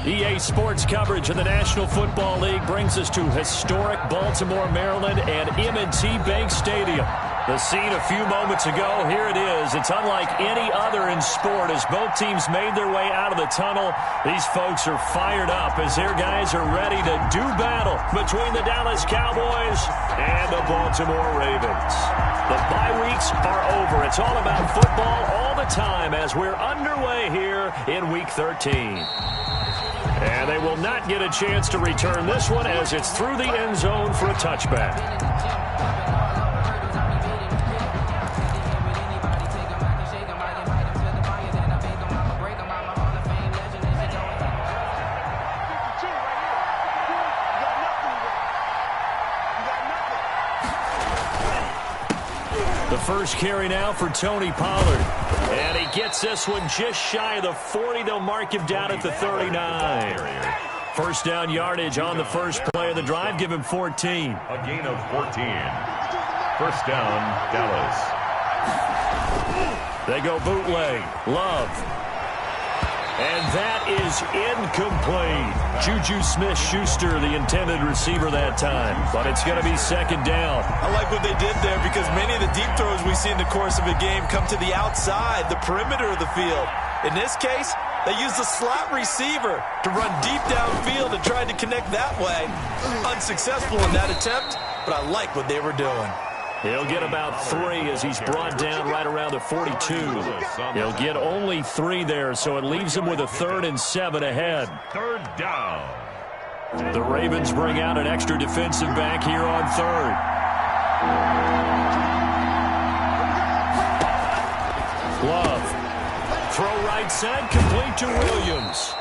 EA Sports coverage of the National Football League brings us to historic Baltimore, Maryland, and M&T Bank Stadium. The scene a few moments ago, here it is. It's unlike any other in sport as both teams made their way out of the tunnel. These folks are fired up as their guys are ready to do battle between the Dallas Cowboys and the Baltimore Ravens. The bye weeks are over. It's all about football all the time as we're underway here in Week 13. And they will not get a chance to return this one as it's through the end zone for a touchback. The first carry now for Tony Pollard. And he gets this one just shy of the 40. They'll mark him down at the 39. First down yardage on the first play of the drive. Give him 14. A gain of 14. First down, Dallas. They go bootleg. Love. And that is incomplete. Juju Smith-Schuster, the intended receiver that time. But it's going to be second down. I like what they did there because many of the deep throws we see in the course of a game come to the outside, the perimeter of the field. In this case, they used the slot receiver to run deep downfield and tried to connect that way. Unsuccessful in that attempt, but I like what they were doing. He'll get about 3 as he's brought down right around the 42. He'll get only 3 there, so it leaves him with a 3rd and 7 ahead. Third down. The Ravens bring out an extra defensive back here on 3rd. Love. Throw right side, complete to Williams.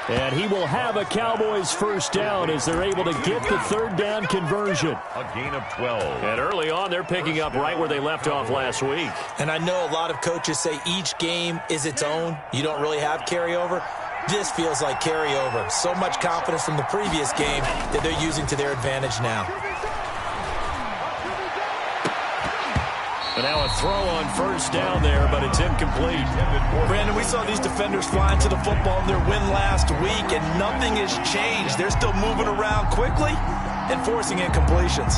And he will have a Cowboys first down as they're able to get the 3rd down conversion. A gain of 12. And early on, they're picking up right where they left off last week. And I know a lot of coaches say each game is its own. You don't really have carryover. This feels like carryover. So much confidence from the previous game that they're using to their advantage now. And now a throw on first down there, but it's incomplete. Brandon, we saw these defenders flying to the football in their win last week, and nothing has changed. They're still moving around quickly and forcing incompletions.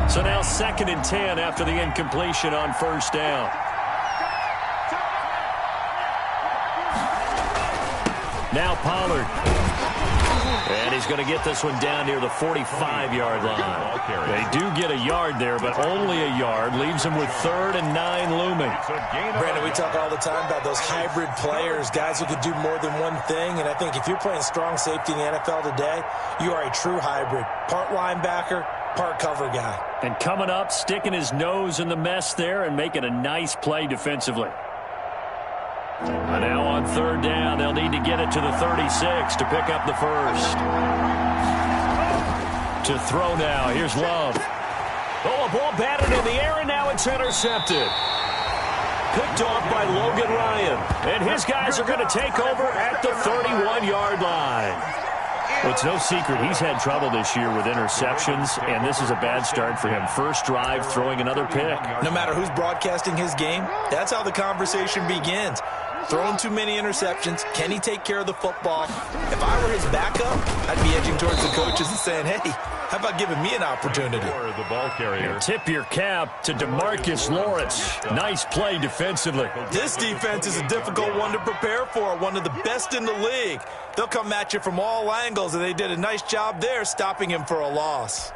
So now 2nd and 10 after the incompletion on first down. Now Pollard. And he's going to get this one down near the 45-yard line. They do get a yard there, but only a yard. Leaves him with 3rd and 9 looming. Brandon, we talk all the time about those hybrid players, guys who could do more than one thing. And I think if you're playing strong safety in the NFL today, you are a true hybrid. Part linebacker, part cover guy. And coming up, sticking his nose in the mess there and making a nice play defensively. And now on 3rd down, they'll need to get it to the 36 to pick up the first. To throw now, here's Love. Oh, a ball batted in the air, and now it's intercepted. Picked off by Logan Ryan. And his guys are going to take over at the 31-yard line. Well, it's no secret he's had trouble this year with interceptions, and this is a bad start for him. First drive, throwing another pick. No matter who's broadcasting his game, that's how the conversation begins. Throwing too many interceptions. Can he take care of the football? If I were his backup, I'd be edging towards the coaches and saying, hey, how about giving me an opportunity? The ball carrier. Tip your cap to DeMarcus Lawrence. Nice play defensively. This defense is a difficult one to prepare for, one of the best in the league. They'll come at you from all angles, and they did a nice job there stopping him for a loss.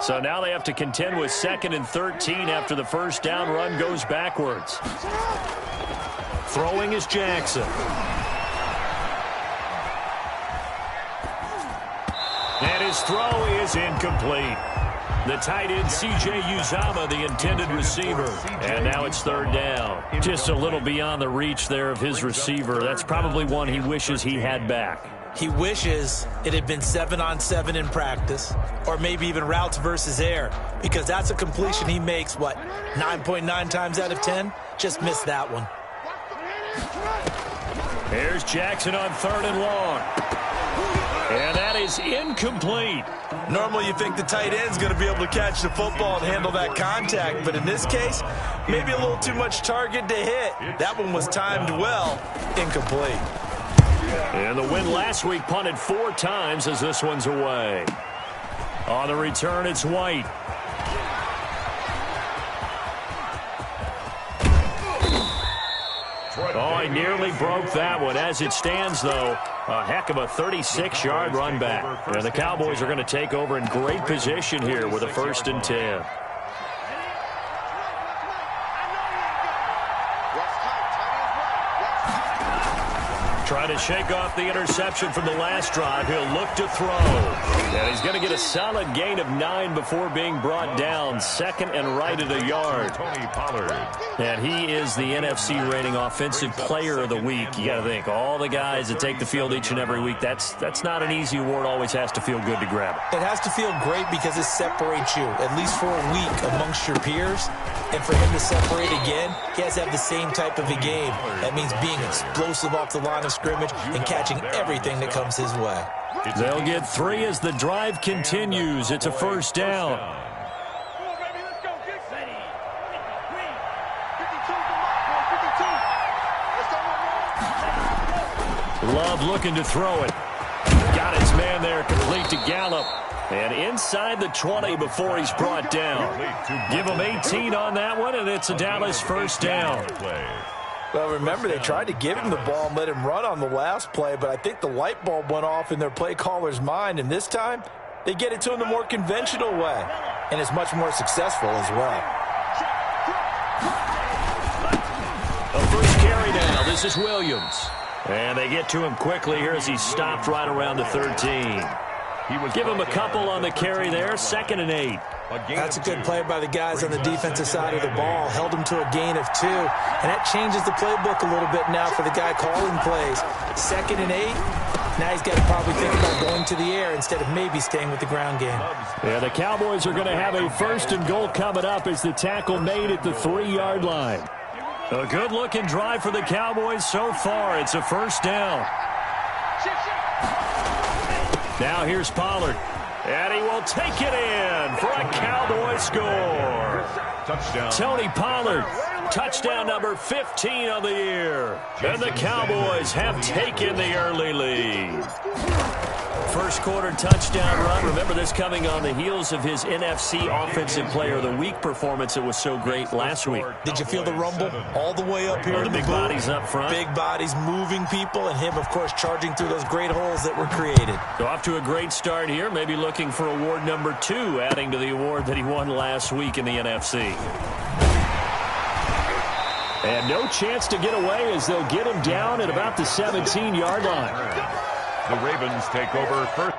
So now they have to contend with 2nd and 13 after the first down run goes backwards. Throwing is Jackson. And his throw is incomplete. The tight end, C.J. Uzomah, the intended receiver. And now it's 3rd down. Just a little beyond the reach there of his receiver. That's probably one he wishes he had back. He wishes it had been 7-on-7 in practice, or maybe even routes versus air, because that's a completion he makes, 9.9 times out of 10? Just missed that one. Here's Jackson on 3rd and long. And that is incomplete. Normally you think the tight end's going to be able to catch the football and handle that contact, but in this case, maybe a little too much target to hit. That one was timed well. Incomplete. And the win last week punted 4 times as this one's away. On the return, it's White. Oh, he nearly broke that one. As it stands, though, a heck of a 36-yard run back. And the Cowboys are going to take over in great position here with a 1st and 10. Trying to shake off the interception from the last drive. He'll look to throw. And he's going to get a solid gain of 9 before being brought down. 2nd and right at a yard. And he is the NFC rating offensive player of the week. You got to think, all the guys that take the field each and every week, that's not an easy award. Always has to feel good to grab it. It has to feel great because it separates you, at least for a week, amongst your peers. And for him to separate again, he has to have the same type of a game. That means being explosive off the line of scrimmage and catching everything that comes his way. They'll get 3 as the drive continues. It's a 1st down. Love looking to throw it. Got his man there, complete to Gallup. And inside the 20 before he's brought down. Give him 18 on that one, and it's a Dallas 1st down. Well, remember, they tried to give him the ball and let him run on the last play, but I think the light bulb went off in their play caller's mind, and this time they get it to him the more conventional way, and it's much more successful as well. A 1st carry now. This is Williams. And they get to him quickly here as he's stopped right around the 13. Give him a couple on the carry there. 2nd and 8. That's a good play by the guys on the defensive side of the ball. Held him to a gain of 2. And that changes the playbook a little bit now for the guy calling plays. 2nd and 8. Now he's got to probably think about going to the air instead of maybe staying with the ground game. Yeah, the Cowboys are going to have a 1st and goal coming up as the tackle made at the 3-yard line. A good-looking drive for the Cowboys so far. It's a 1st down. Now here's Pollard. And he will take it in for a Cowboy score. Touchdown. Tony Pollard, touchdown number 15 of the year. And the Cowboys have taken the early lead. 1st quarter touchdown run. Remember, this coming on the heels of his NFC Offensive Player of the Week performance that was so great last week. Did you feel the rumble all the way up here? The big bodies up front. Big bodies moving people, and him, of course, charging through those great holes that were created. So off to a great start here. Maybe looking for award number 2, adding to the award that he won last week in the NFC. And no chance to get away as they'll get him down at about the 17-yard line. The Ravens take over 1st.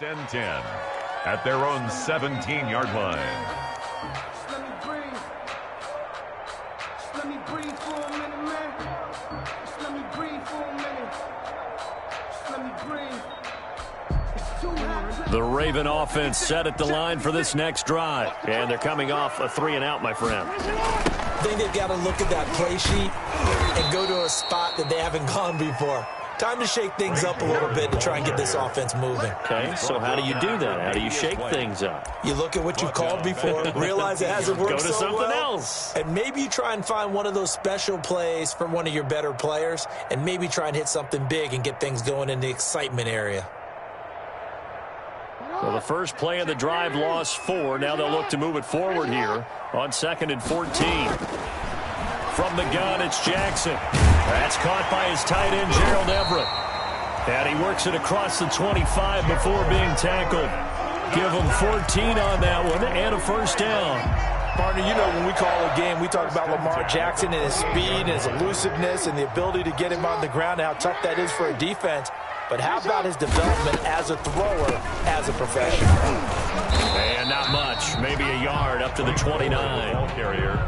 and 10 at their own 17-yard line. Let me breathe. Just let me breathe for a minute, man. Just let me breathe for a minute. Just let me breathe. It's too hot. The Raven offense set at the line for this next drive. And they're coming off a 3-and-out, my friend. I think they've got to look at that play sheet and go to a spot that they haven't gone before. Time to shake things up a little bit to try and get this offense moving. Okay, so how do you do that? How do you shake things up? You look at what you've called before, realize it hasn't worked Go to so something well, else. and maybe you try and find one of those special plays from one of your better players, and maybe try and hit something big and get things going in the excitement area. So the first play of the drive lost 4. Now they'll look to move it forward here on 2nd and 14. From the gun, it's Jackson. That's caught by his tight end, Gerald Everett. And he works it across the 25 before being tackled. Give them 14 on that one and a first down. Partner, you know when we call a game, we talk about Lamar Jackson and his speed and his elusiveness and the ability to get him on the ground and how tough that is for a defense. But how about his development as a thrower, as a professional? And not much. Maybe a yard up to the 29. Ball carrier.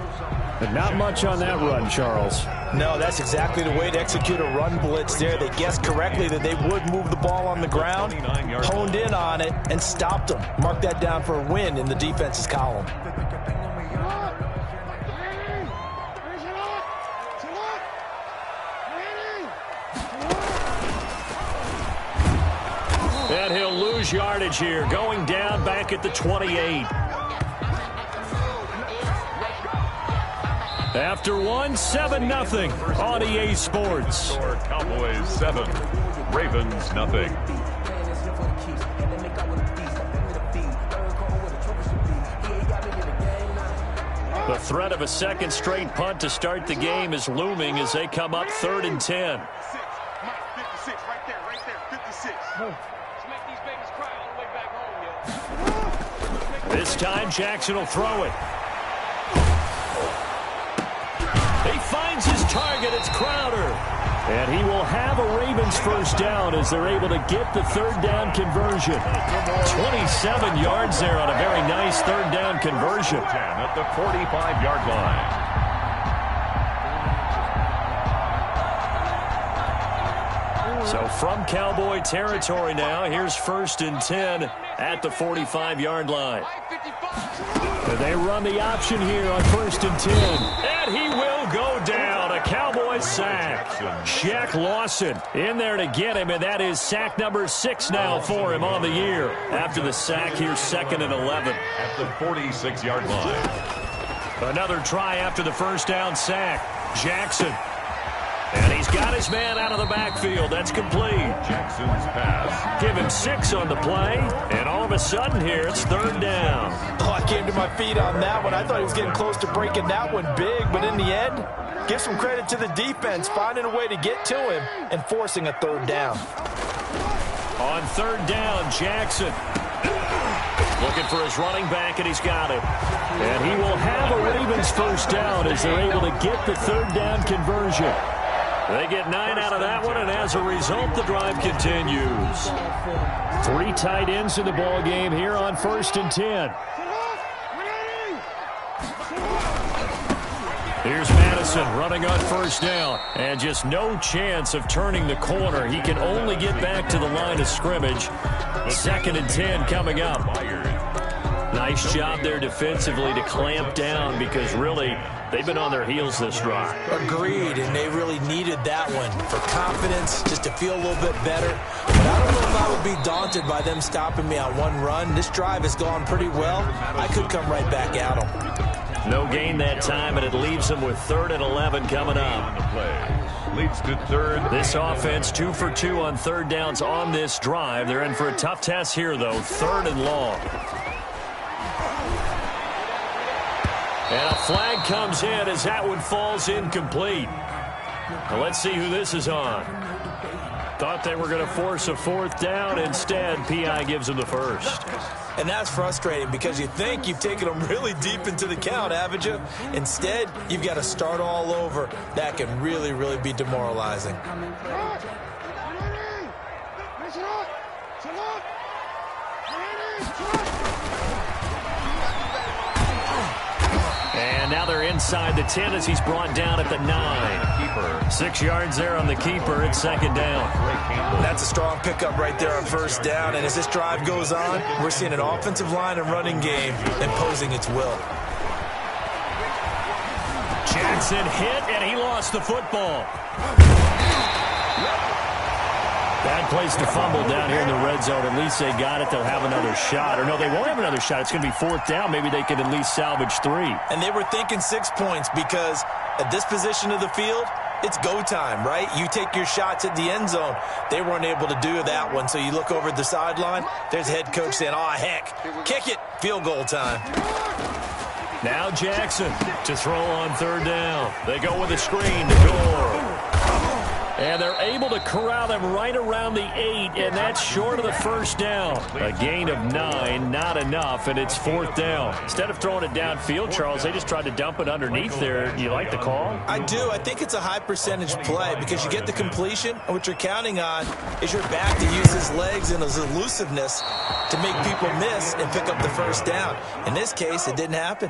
But not much on that run, Charles. No, that's exactly the way to execute a run blitz there. They guessed correctly that they would move the ball on the ground, honed in on it, and stopped them. Mark that down for a win in the defense's column. And he'll lose yardage here, going down back at the 28. After one, 7-0 on EA Sports. Cowboys 7, Ravens nothing. The threat of a second straight punt to start the game is looming as they come up 3rd and 10. 56, right there, 56. Let's make these babies cry all the way back home, yo. This time, Jackson will throw it. He finds his target. It's Crowder. And he will have a Ravens first down as they're able to get the 3rd down conversion. 27 yards there on a very nice 3rd down conversion. 10 at the 45-yard line. So from Cowboy territory now, here's 1st and 10 at the 45-yard line. And they run the option here on 1st and 10. And he will go down. A Cowboy sack. Shaq Lawson in there to get him, and that is sack number 6 now for him on the year. After the sack, here's 2nd and 11. At the 46-yard line. Another try after the first down sack. Jackson. And he's got his man out of the backfield. That's complete. Jackson's pass. Give him 6 on the play. And all of a sudden here, it's 3rd down. Oh, I came to my feet on that one. I thought he was getting close to breaking that one big. But in the end, give some credit to the defense, finding a way to get to him and forcing a 3rd down. On 3rd down, Jackson. Looking for his running back, and he's got it. And he will have a Ravens first down as they're able to get the 3rd down conversion. They get 9 out of that one, and as a result, the drive continues. 3 tight ends in the ball game here on 1st and 10. Here's Madison running on 1st down, and just no chance of turning the corner. He can only get back to the line of scrimmage. 2nd and 10 coming up. Nice job there defensively to clamp down because really they've been on their heels this drive. Agreed, and they really needed that one for confidence, just to feel a little bit better. But I don't know if I would be daunted by them stopping me on one run. This drive has gone pretty well. I could come right back at them. No gain that time, and it leaves them with 3rd and 11 coming up. The play leads to 3rd. This offense 2 for 2 on 3rd downs on this drive. They're in for a tough test here, though. 3rd and long. And a flag comes in as that one falls incomplete. Now let's see who this is on. Thought they were going to force a 4th down. Instead, P.I. gives them the first. And that's frustrating because you think you've taken them really deep into the count, haven't you? Instead, you've got to start all over. That can really, really be demoralizing. And now they're inside the 10 as he's brought down at the 9. Keeper. 6 yards there on the keeper. It's 2nd down. That's a strong pickup right there on 1st down. And as this drive goes on, we're seeing an offensive line and running game imposing its will. Jackson hit, and he lost the football. Bad place to fumble down here in the red zone. At least they got it. They'll have another shot. Or no, they won't have another shot. It's going to be 4th down. Maybe they can at least salvage 3. And they were thinking 6 points because at this position of the field, it's go time, right? You take your shots at the end zone. They weren't able to do that one. So you look over at the sideline. There's the head coach saying, oh, heck, kick it. Field goal time. Now Jackson to throw on 3rd down. They go with a screen to Gore. And they're able to corral them right around the 8, and that's short of the first down. A gain of 9, not enough, and it's 4th down. Instead of throwing it downfield, Charles, they just tried to dump it underneath there. Do you like the call? I do. I think it's a high percentage play because you get the completion, and what you're counting on is your back to use his legs and his elusiveness to make people miss and pick up the first down. In this case, it didn't happen.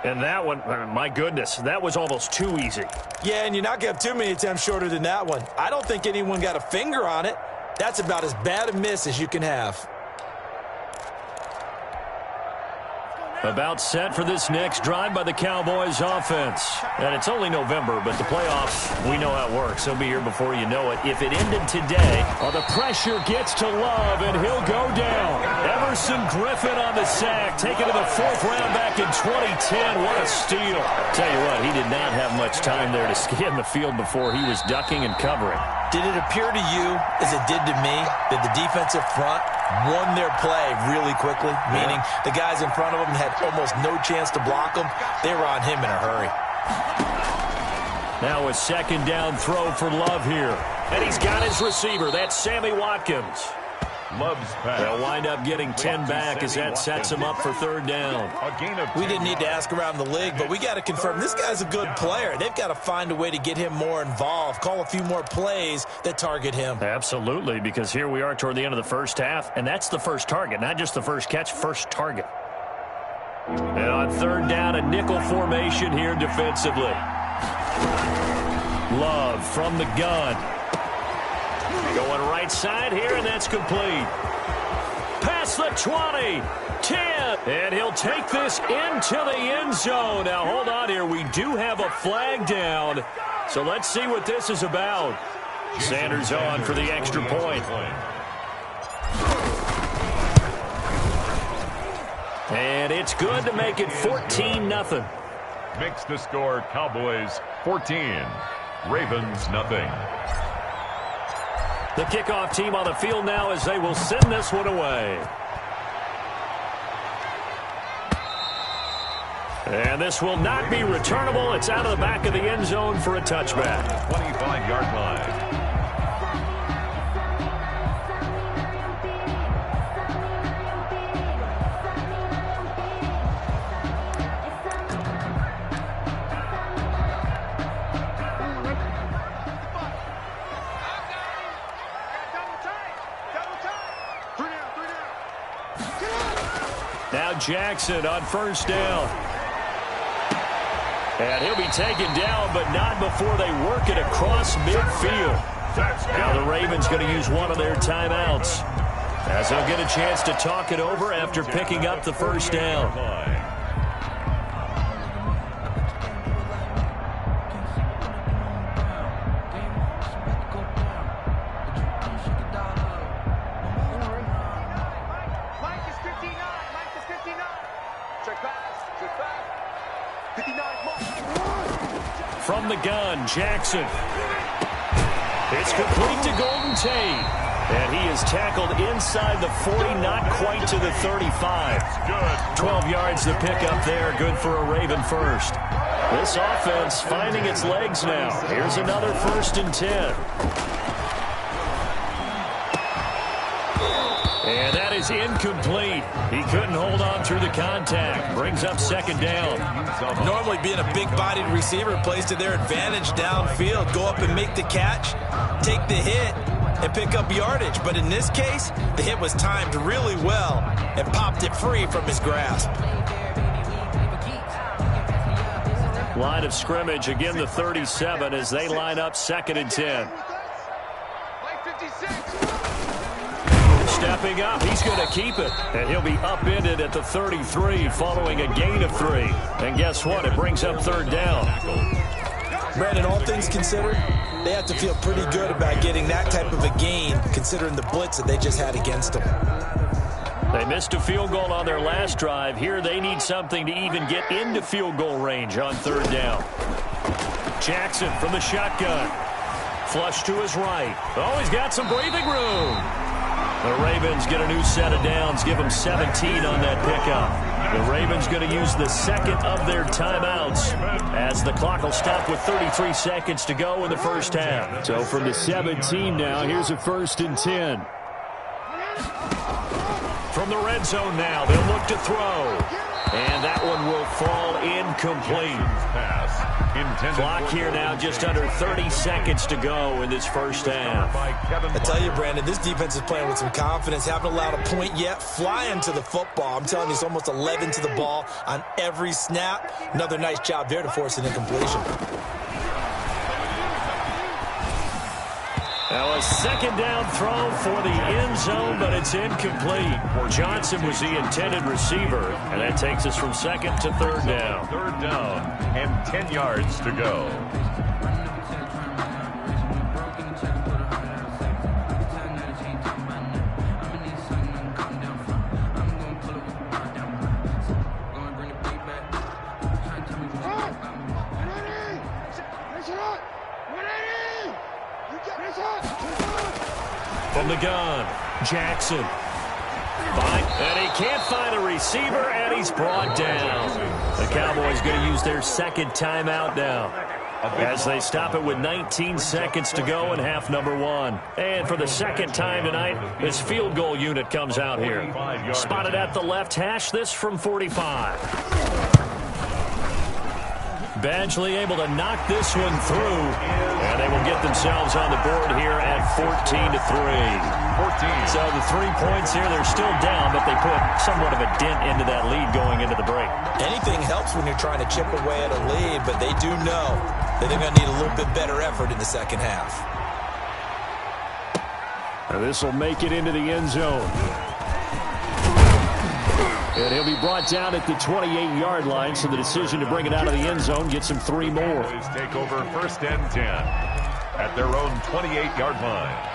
And that one, my goodness, that was almost too easy. Yeah, and you're not going to have too many attempts shorter than that one. I don't think anyone got a finger on it. That's about as bad a miss as you can have. About set for this next drive by the Cowboys offense. And it's only November, but the playoffs, we know how it works. They'll be here before you know it. If it ended today, the pressure gets to Love, and he'll go down. Everson Griffin on the sack, taken to the 4th round back in 2010. What a steal. Tell you what, he did not have much time there to scan the field before he was ducking and covering. Did it appear to you, as it did to me, that the defensive front won their play really quickly? Meaning the guys in front of them had almost no chance to block them. They were on him in a hurry. Now a 2nd down throw for Love here. And he's got his receiver. That's Sammy Watkins. Love's pass. They'll wind up getting 10 back as that sets him up for 3rd down. We didn't need to ask around the league, but we got to confirm this guy's a good player. They've got to find a way to get him more involved, call a few more plays that target him. Absolutely, because here we are toward the end of the first half, and that's the first target, not just the first catch, first target. And on 3rd down, a nickel formation here defensively. Love from the gun. Going right side here, and that's complete. Past the 20, 10, and he'll take this into the end zone. Now, hold on here. We do have a flag down, so let's see what this is about. Sanders on for the extra point. And it's good to make it 14-0. Makes the score Cowboys 14, Ravens nothing. The kickoff team on the field now as they will send this one away. And this will not be returnable. It's out of the back of the end zone for a touchback. 25-yard line. Now Jackson on 1st down. And he'll be taken down, but not before they work it across midfield. Now the Ravens going to use one of their timeouts, as they'll get a chance to talk it over after picking up the 1st down. From the gun, Jackson. It's complete to Golden Tate. And he is tackled inside the 40, not quite to the 35. 12 yards to pick up there. Good for a Raven first. This offense finding its legs now. Here's another 1st and 10. And that is incomplete. He couldn't hold on through the contact. Brings up 2nd down. Normally being a big-bodied receiver plays to their advantage downfield. Go up and make the catch, take the hit, and pick up yardage. But in this case, the hit was timed really well and popped it free from his grasp. Line of scrimmage, again the 37 as they line up 2nd and 10. Stepping up, he's going to keep it. And he'll be upended at the 33 following a gain of 3. And guess what? It brings up 3rd down. Brandon, all things considered, they have to feel pretty good about getting that type of a gain considering the blitz that they just had against them. They missed a field goal on their last drive. Here they need something to even get into field goal range on 3rd down. Jackson from the shotgun. Flush to his right. Oh, he's got some breathing room. The Ravens get a new set of downs, give them 17 on that pickup. The Ravens going to use the second of their timeouts as the clock will stop with 33 seconds to go in the first half. So from the 17 now, here's a 1st and 10. From the red zone now, they'll look to throw. And that one will fall incomplete. Clock here now, just under 30 seconds to go in this first half. I tell you, Brandon, this defense is playing with some confidence. Haven't allowed a point yet. Flying to the football. I'm telling you, it's almost 11 to the ball on every snap. Another nice job there to force an incompletion. Now a second down throw for the end zone, but it's incomplete. Johnson was the intended receiver, and that takes us from 2nd to 3rd down. 3rd down and 10 yards to go. From the gun, Jackson. And he can't find a receiver, and he's brought down. The Cowboys going to use their second timeout now as they stop it with 19 seconds to go in half number 1. And for the second time tonight, this field goal unit comes out here. Spotted at the left hash, this from 45. Badgley able to knock this one through, and they will get themselves on the board here at 14-3. So the 3 points here, they're still down, but they put somewhat of a dent into that lead going into the break. Anything helps when you're trying to chip away at a lead, but they do know that they're going to need a little bit better effort in the second half. And this will make it into the end zone. And he'll be brought down at the 28-yard line, so the decision to bring it out of the end zone gets him 3 more. Take over 1st and 10 at their own 28-yard line.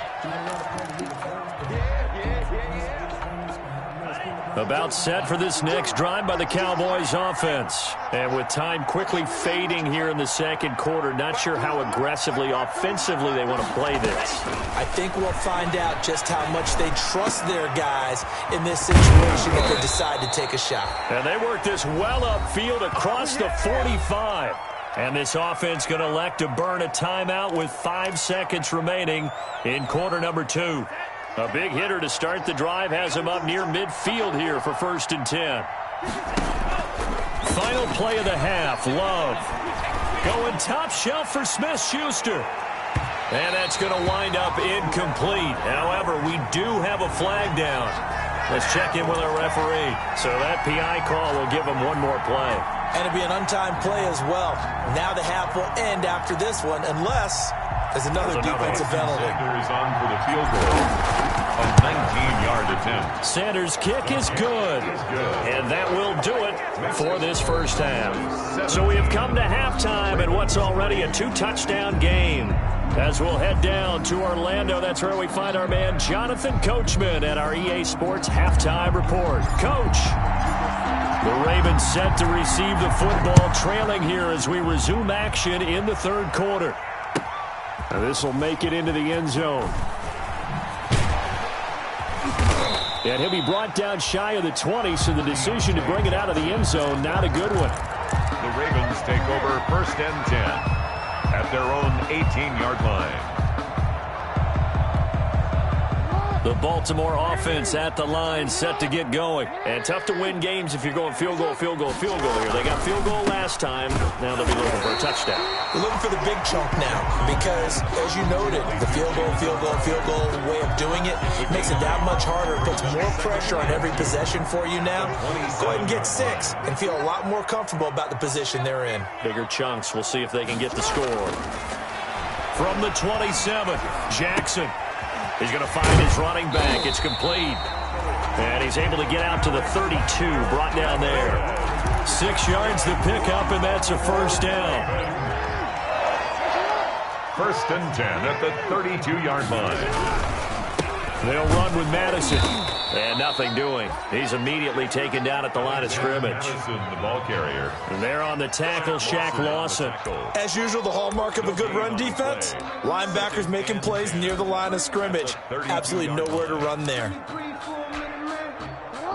About set for this next drive by the Cowboys offense. And with time quickly fading here in the second quarter, not sure how aggressively, offensively they want to play this. I think we'll find out just how much they trust their guys in this situation if they decide to take a shot. And they work this well upfield across the 45. And this offense going to elect to burn a timeout with 5 seconds remaining in quarter number 2. A big hitter to start the drive has him up near midfield here for 1st and 10. Final play of the half, Love. Going top shelf for Smith-Schuster. And that's going to wind up incomplete. However, we do have a flag down. Let's check in with our referee. So that PI call will give him one more play. And it'll be an untimed play as well. Now the half will end after this one, unless there's another defensive penalty. Sanders on for the field goal. A 19-yard attempt. Sanders' kick is good. And that will do it for this first half. So we have come to halftime in what's already a 2-touchdown game. As we'll head down to Orlando, that's where we find our man Jonathan Coachman at our EA Sports Halftime Report. Coach, the Ravens set to receive the football, trailing here as we resume action in the third quarter. And this will make it into the end zone. And he'll be brought down shy of the 20, so the decision to bring it out of the end zone, not a good one. The Ravens take over 1st and 10 at their own 18-yard line. The Baltimore offense at the line, set to get going. And tough to win games if you're going field goal, field goal, field goal here. They got field goal last time. Now they'll be looking for a touchdown. They're looking for the big chunk now because, as you noted, the field goal way of doing it makes it that much harder. It puts more pressure on every possession for you now. Go ahead and get 6 and feel a lot more comfortable about the position they're in. Bigger chunks. We'll see if they can get the score. From the 27, Jackson. He's going to find his running back. It's complete. And he's able to get out to the 32, brought down there. 6 yards to pick up, and that's a first down. 1st and 10 at the 32-yard line. They'll run with Madison. And nothing doing. He's immediately taken down at the line of scrimmage. Madison, the ball carrier. And there on the tackle, Shaq Lawson. As usual, the hallmark of a good run defense, linebackers making plays near the line of scrimmage. Absolutely nowhere to run there.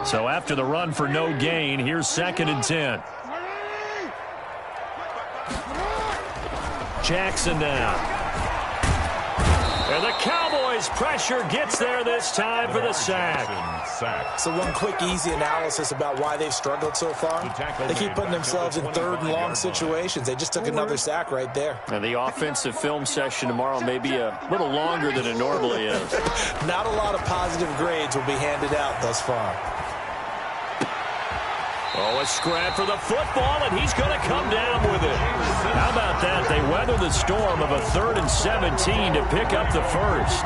So after the run for no gain, here's 2nd and 10. Jackson now. And the Cowboys' pressure gets there this time for the sack. So one quick, easy analysis about why they've struggled so far. They keep putting themselves in 3rd and long situations. They just took another sack right there. And the offensive film session tomorrow may be a little longer than it normally is. Not a lot of positive grades will be handed out thus far. Oh, a scrap for the football, and he's going to come down with it. How about that? They weather the storm of a 3rd and 17 to pick up the first.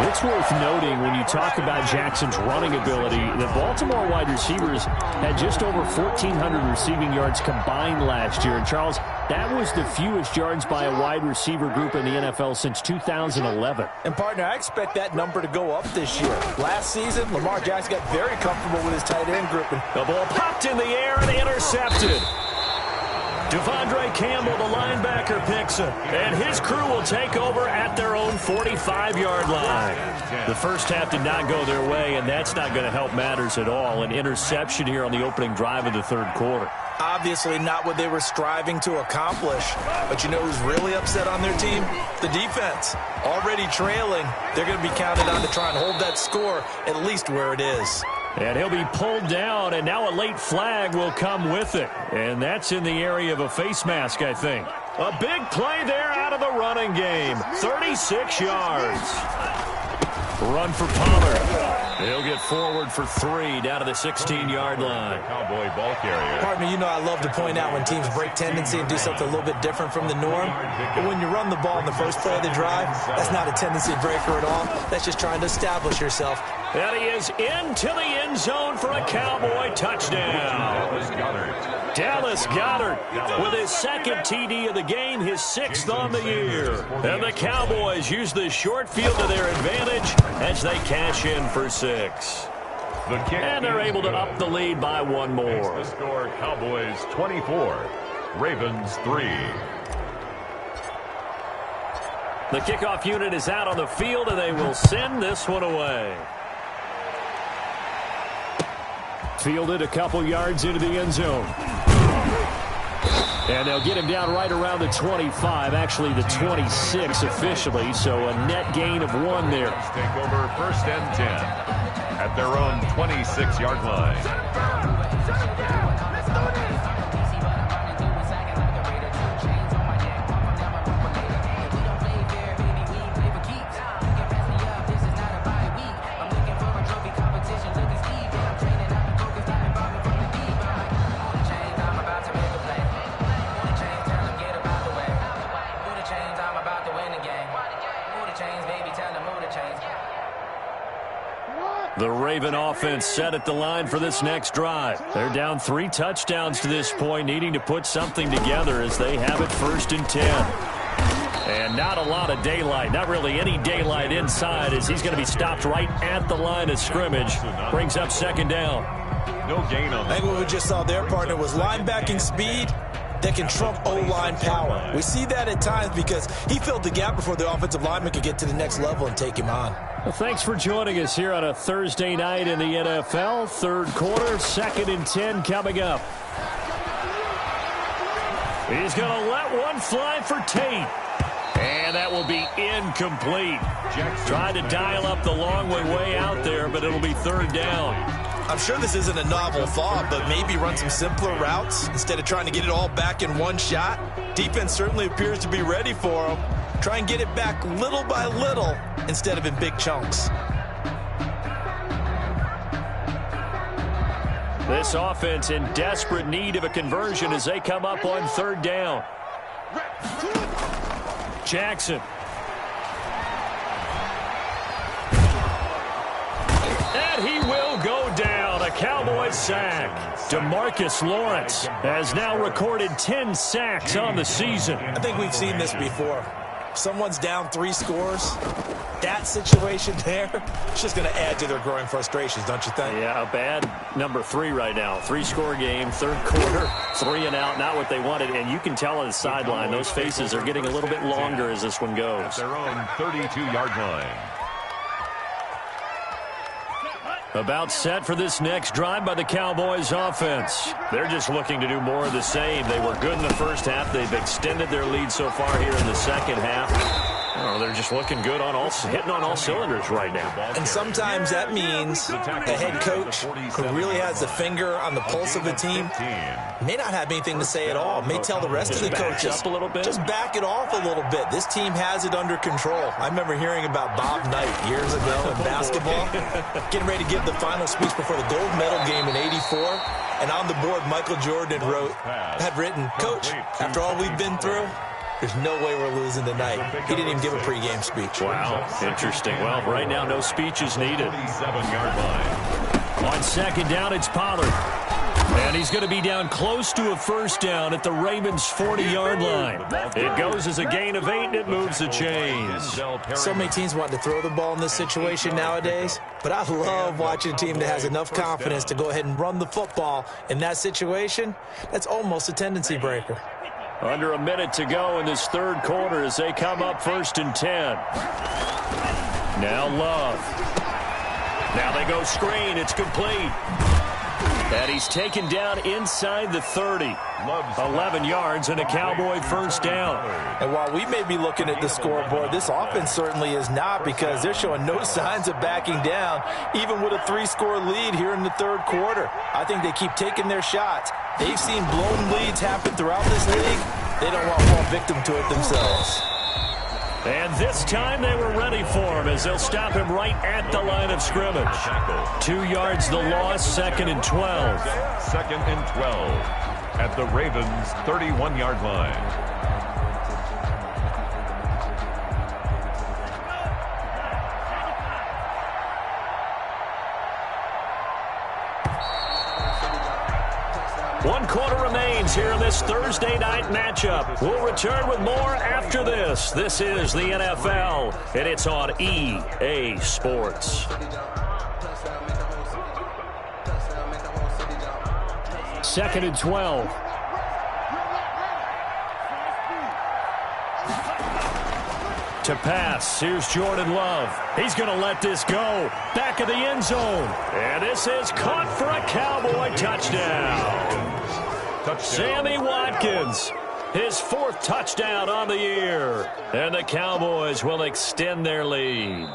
It's worth noting when you talk about Jackson's running ability, the Baltimore wide receivers had just over 1,400 receiving yards combined last year. And, Charles, that was the fewest yards by a wide receiver group in the NFL since 2011. And, partner, I expect that number to go up this year. Last season, Lamar Jackson got very comfortable with his tight end group. The ball popped in the air and intercepted. Devondre Campbell, the linebacker, picks it. And his crew will take over at their own 45-yard line. The first half did not go their way, and that's not going to help matters at all. An interception here on the opening drive of the 3rd quarter. Obviously not what they were striving to accomplish. But you know who's really upset on their team? The defense. Already trailing, they're going to be counted on to try and hold that score at least where it is. And he'll be pulled down, and now a late flag will come with it. And that's in the area of a face mask, I think. A big play there out of the running game. 36 yards. Run for Pollard. He'll get forward for 3 down to the 16-yard line. Cowboy ball carrier. Partner, you know I love to point out when teams break tendency and do something a little bit different from the norm. But when you run the ball in the first play of the drive, that's not a tendency breaker at all. That's just trying to establish yourself. And he is into the end zone for a Cowboy touchdown. Dallas Goedert with his 2nd TD of the game, his 6th on the year. And the Cowboys use the short field to their advantage as they cash in for 6. And they're able to up the lead by 1 more. The score, Cowboys 24, Ravens 3. The kickoff unit is out on the field, and they will send this one away. Fielded a couple yards into the end zone. And they'll get him down right around the 25, actually the 26 officially, so a net gain of 1 there. Take over 1st and 10 at their own 26-yard line. The Raven offense set at the line for this next drive. They're down 3 touchdowns to this point, needing to put something together as they have it 1st and 10. And not a lot of daylight, not really any daylight inside, as he's going to be stopped right at the line of scrimmage. Brings up 2nd down. No gain on that. I think what we just saw there, partner, was linebacking speed that can trump O-line power. We see that at times because he filled the gap before the offensive lineman could get to the next level and take him on. Well, thanks for joining us here on a Thursday night in the NFL. 3rd quarter, 2nd and 10 coming up. He's going to let one fly for Tate. And that will be incomplete. Tried to dial up the long way out there, but it'll be 3rd down. I'm sure this isn't a novel thought, but maybe run some simpler routes instead of trying to get it all back in one shot. Defense certainly appears to be ready for him. Try and get it back little by little instead of in big chunks. This offense in desperate need of a conversion as they come up on 3rd down. Jackson. And he will go down. A Cowboys sack. DeMarcus Lawrence has now recorded 10 sacks on the season. I think we've seen this before. Someone's down 3 scores. That situation there, it's just going to add to their growing frustrations, don't you think? Yeah, a bad number 3 right now. 3-score game, 3rd quarter, 3 and out, not what they wanted. And you can tell on the sideline, those faces are getting a little bit longer as this one goes. At their own 32-yard line. About set for this next drive by the Cowboys offense. They're just looking to do more of the same. They were good in the first half. They've extended their lead so far here in the second half. Oh, they're just looking good hitting on all cylinders right now. And sometimes that means a head coach who really has the finger on the pulse of the team may not have anything to say at all. May tell the rest of the coaches, up a little bit. Just back it off a little bit. This team has it under control. I remember hearing about Bob Knight years ago in basketball, getting ready to give the final speech before the gold medal game in '84. And on the board, Michael Jordan had written, "Coach, after all we've been through, there's no way we're losing tonight." He didn't even give a pregame speech. Wow, interesting. Well, right now, no speech is needed. 47-yard line. On second down, it's Pollard. And he's going to be down close to a first down at the Ravens' 40-yard line. It goes as a gain of 8, and it moves the chains. So many teams want to throw the ball in this situation nowadays, but I love watching a team that has enough confidence to go ahead and run the football. In that situation, that's almost a tendency breaker. Under a minute to go in this third quarter as they come up 1st and 10. Now Love. Now they go screen. It's complete. And he's taken down inside the 30. 11 yards and a Cowboy first down. And while we may be looking at the scoreboard, this offense certainly is not, because they're showing no signs of backing down, even with a 3-score lead here in the third quarter. I think they keep taking their shots. They've seen blown leads happen throughout this league. They don't want to fall victim to it themselves. And this time they were ready for him as they'll stop him right at the line of scrimmage. 2 yards the loss, 2nd and 12. 2nd and 12 at the Ravens' 31-yard line. One quarter remains here in this Thursday night matchup. We'll return with more after this. This is the NFL, and it's on EA Sports. 2nd and 12. To pass, here's Jordan Love. He's going to let this go. Back of the end zone. And this is caught for a Cowboy touchdown. Sammy Watkins, his 4th touchdown on the year. And the Cowboys will extend their lead.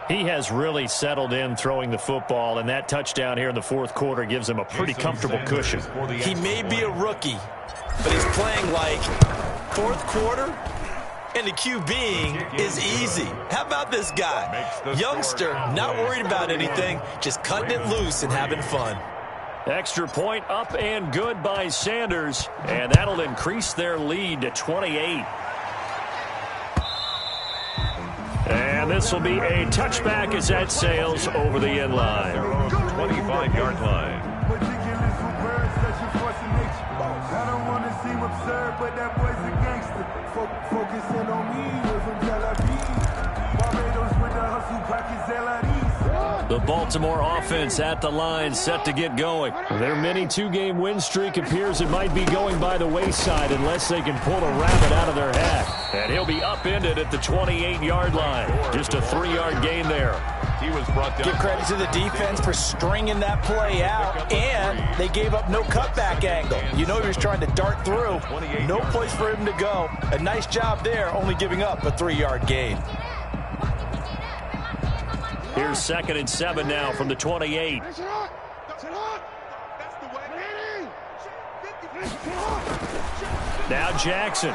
He has really settled in throwing the football, and that touchdown here in the 4th quarter gives him a pretty comfortable cushion. He may be a rookie, but he's playing like 4th quarter, and the QBing is easy. How about this guy? Youngster, not worried about anything, just cutting it loose and having fun. Extra point up and good by Sanders, and that'll increase their lead to 28. And this will be a touchback as that sails over the end line. 25-yard line. I don't want to seem absurd, but that boy's a gangster. Focusing on me, we're from Tel Aviv. Barbados with the hustle, pockets LREs. The Baltimore offense at the line, set to get going. Their mini 2-game win streak appears it might be going by the wayside unless they can pull a rabbit out of their hat. And he'll be upended at the 28-yard line. Just a 3-yard gain there. He was brought down. Give credit to the defense for stringing that play out, and they gave up no cutback angle. You know he was trying to dart through. No place for him to go. A nice job there, only giving up a 3-yard gain. Here's 2nd and 7 now from the 28. Now Jackson.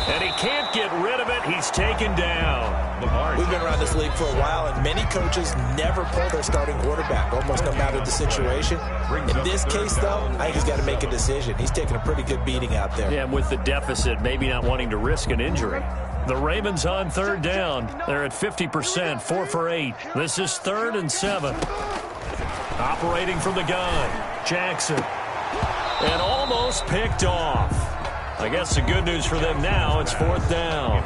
And he can't get rid of it. He's taken down. We've been around this league for a while, and many coaches never pull their starting quarterback, almost no matter the situation. In this case, though, I think he's got to make a decision. He's taking a pretty good beating out there. Yeah, and with the deficit, maybe not wanting to risk an injury. The Ravens on 3rd down. They're at 50%, 4 for 8. This is 3rd and 7. Operating from the gun, Jackson. And almost picked off. I guess the good news for them now, it's 4th down.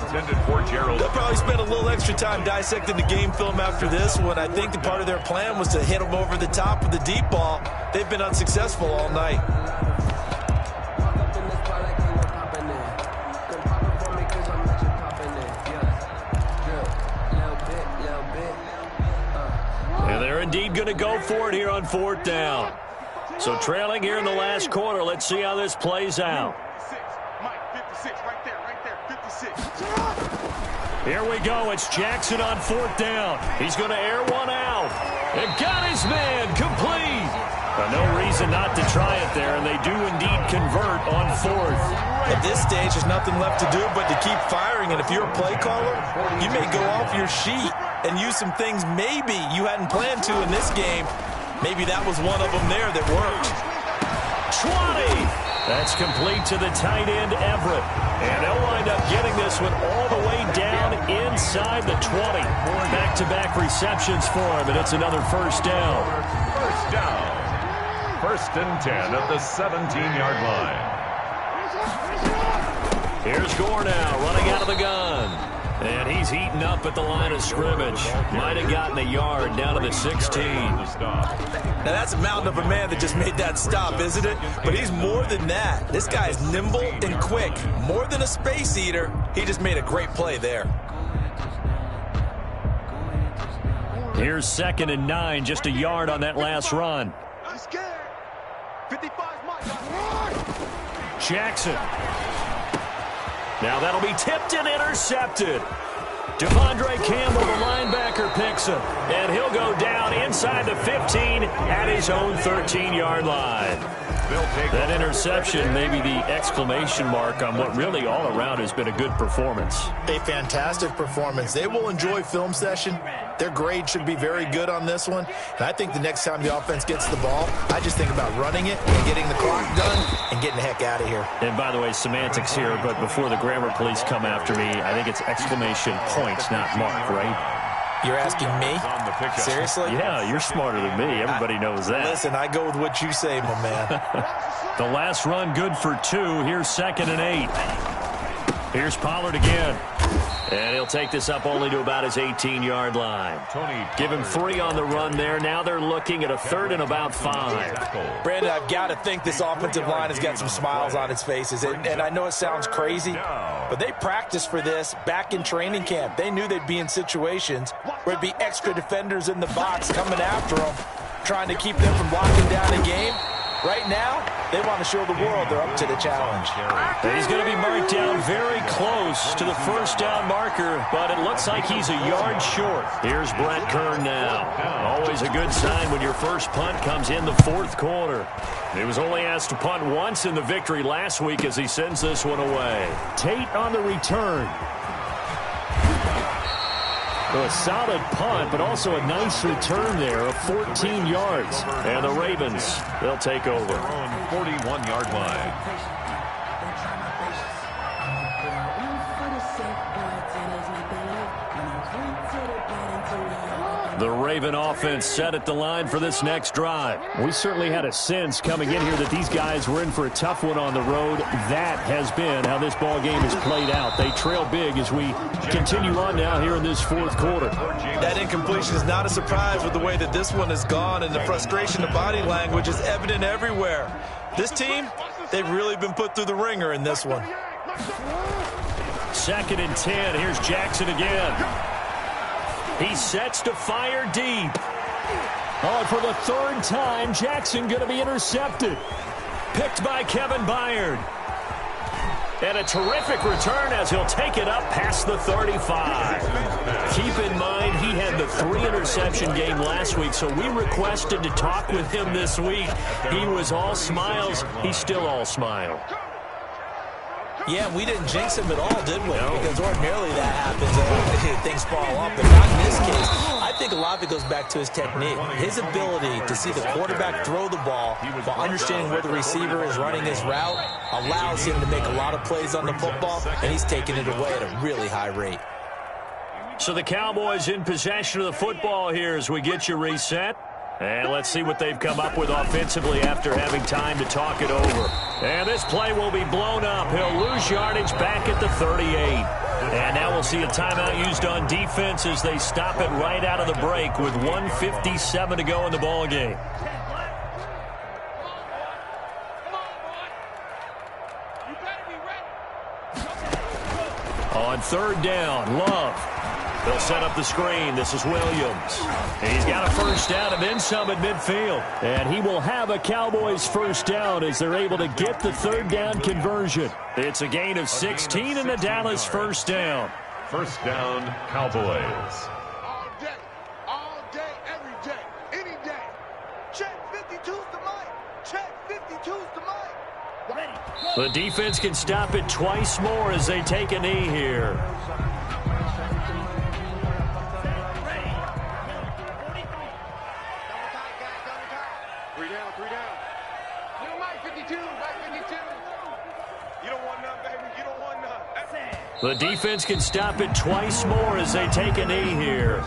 They'll probably spend a little extra time dissecting the game film after this one. I think the part of their plan was to hit them over the top with the deep ball. They've been unsuccessful all night. going to go for it here on 4th down. So trailing here in the last quarter. Let's see how this plays out. Here we go. It's Jackson on 4th down. He's going to air one out. And got his man complete. No reason not to try it there, and they do indeed convert on 4th. At this stage, there's nothing left to do but to keep firing. And if you're a play caller, you may go off your sheet and use some things maybe you hadn't planned to in this game. Maybe that was one of them there that worked. 20. That's complete to the tight end, Everett. And they'll wind up getting this one all the way down inside the 20. Back-to-back receptions for him, and it's another first down. First down. 1st and 10 at the 17-yard line. Here's Gore now, running out of the gun. And he's heating up at the line of scrimmage. Might have gotten a yard down to the 16. Now, that's a mountain of a man that just made that stop, isn't it? But he's more than that. This guy is nimble and quick. More than a space eater. He just made a great play there. Here's 2nd and 9, just a yard on that last run. Jackson. Now that'll be tipped and intercepted. Devondre Campbell, the linebacker, picks him. And he'll go down inside the 15 at his own 13-yard line. That interception may be the exclamation mark on what really all around has been a good performance. A fantastic performance. They will enjoy film session. Their grade should be very good on this one. And I think the next time the offense gets the ball, I just think about running it and getting the clock done and getting the heck out of here. And by the way, semantics here, but before the grammar police come after me, I think it's exclamation point, not mark, right? You're asking me? Seriously? Yeah, you're smarter than me. Everybody knows that. Listen, I go with what you say, my man. The last run good for 2. Here's 2nd and 8. Here's Pollard again. And he'll take this up only to about his 18-yard line. Give him 3 on the run there. Now they're looking at a 3rd and about 5. Brandon, I've got to think this offensive line has got some smiles on its faces. And I know it sounds crazy, but they practiced for this back in training camp. They knew they'd be in situations where it'd be extra defenders in the box coming after them, trying to keep them from locking down a game. Right now, they want to show the world they're up to the challenge. He's going to be marked down very close to the first down marker, but it looks like he's a yard short. Here's Brett Kern now. Always a good sign when your first punt comes in the 4th quarter. He was only asked to punt once in the victory last week as he sends this one away. Tate on the return. So a solid punt, but also a nice return there of 14 yards. And the Ravens, they'll take over. 41-yard line. The Raven offense set at the line for this next drive. We certainly had a sense coming in here that these guys were in for a tough one on the road. That has been how this ball game has played out. They trail big as we continue on now here in this 4th quarter. That incompletion is not a surprise with the way that this one has gone, and the frustration of body language is evident everywhere. This team, they've really been put through the ringer in this one. 2nd and 10. Here's Jackson again. He sets to fire deep. Oh, for the 3rd time, Jackson going to be intercepted. Picked by Kevin Byard. And a terrific return as he'll take it up past the 35. Keep in mind, he had the 3-interception game last week, so we requested to talk with him this week. He was all smiles. He's still all smile. Yeah, we didn't jinx him at all, did we? No. Because ordinarily that happens. Things fall off, but not in this case. I think a lot of it goes back to his technique. His ability to see the quarterback throw the ball while understanding where the receiver is running his route allows him to make a lot of plays on the football, and he's taking it away at a really high rate. So the Cowboys in possession of the football here as we get you reset. And let's see what they've come up with offensively after having time to talk it over. And this play will be blown up. He'll lose yardage back at the 38. And now we'll see a timeout used on defense as they stop it right out of the break with 1:57 to go in the ballgame. On 3rd down, Love. They'll set up the screen. This is Williams. He's got a first down and then some at midfield. And he will have a Cowboys first down as they're able to get the third down conversion. It's a gain of 16 and a Dallas first down. First down, Cowboys. All day, every day, any day. Check 52's the mic. Check 52's the mic. Ready. The defense can stop it twice more as they take a knee here. The defense can stop it twice more as they take a knee here.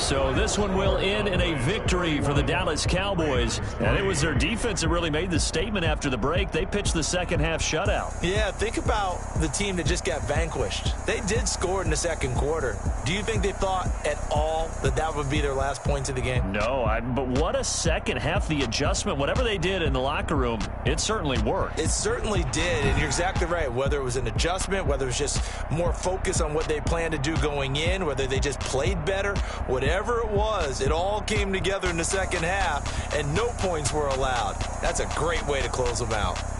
So this one will end in a victory for the Dallas Cowboys. And it was their defense that really made the statement after the break. They pitched the second half shutout. Yeah, think about the team that just got vanquished. They did score in the second quarter. Do you think they thought at all that that would be their last points of the game? No, but what a second half. The adjustment, whatever they did in the locker room, it certainly worked. It certainly did, and you're exactly right. Whether it was an adjustment, whether it was just more focus on what they planned to do going in, whether they just played better, whatever it was, it all came together in the second half, and no points were allowed. That's a great way to close them out.